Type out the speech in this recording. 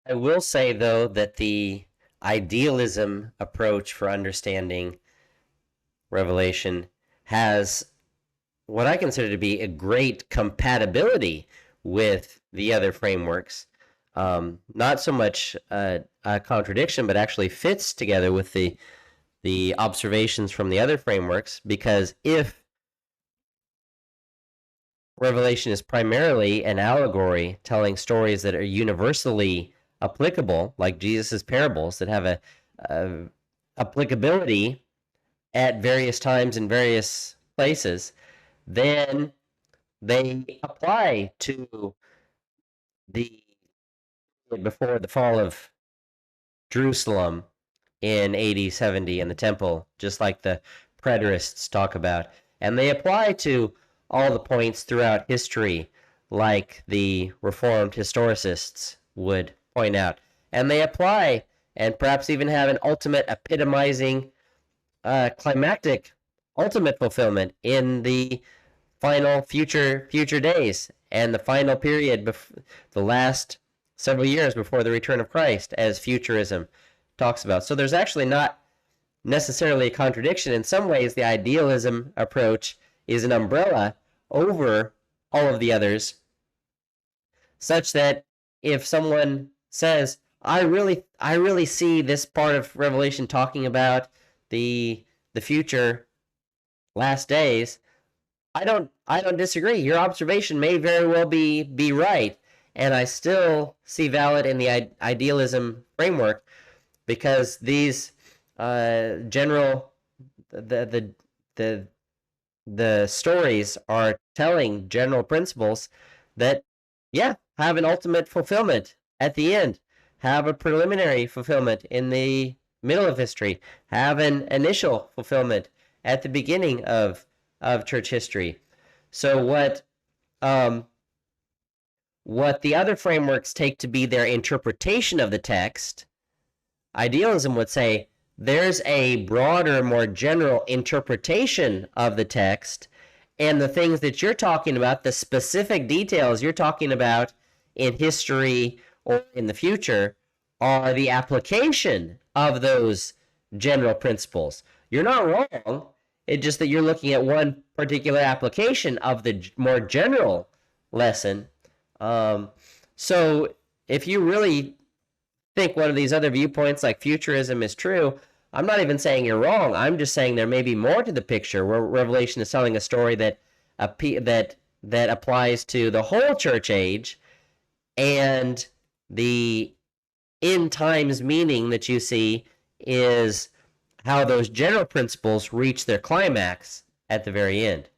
I will say, though, that the idealism approach for understanding Revelation has what I consider to be a great compatibility with the other frameworks. Not so much a contradiction, but actually fits together with the observations from the other frameworks. Because if Revelation is primarily an allegory telling stories that are universally applicable, like Jesus' parables that have a applicability at various times in various places, then they apply to the before the fall of Jerusalem in AD 70 in the temple, just like the preterists talk about. And they apply to all the points throughout history, like the Reformed historicists would point out. And they apply and perhaps even have an ultimate epitomizing climactic ultimate fulfillment in the final future days and the final period, the last several years before the return of Christ, as futurism talks about. So there's actually not necessarily a contradiction. In some ways, the idealism approach is an umbrella over all of the others, such that if someone says, I really see this part of Revelation talking about the future last days, I don't disagree. Your observation may very well be right, and I still see valid in the idealism framework because these general the the the stories are telling general principles that, yeah, have an ultimate fulfillment at the end, have a preliminary fulfillment in the middle of history, have an initial fulfillment at the beginning of church history. So um, what the other frameworks take to be their interpretation of the text, idealism would say there's a broader, more general interpretation of the text, and the things that you're talking about, the specific details you're talking about in history or in the future, are the application of those general principles. You're not wrong. It's just that you're looking at one particular application of the more general lesson. So if you really think one of these other viewpoints like futurism is true, I'm not even saying you're wrong. I'm just saying there may be more to the picture where Revelation is telling a story that that applies to the whole church age, and the end times meaning that you see is how those general principles reach their climax at the very end.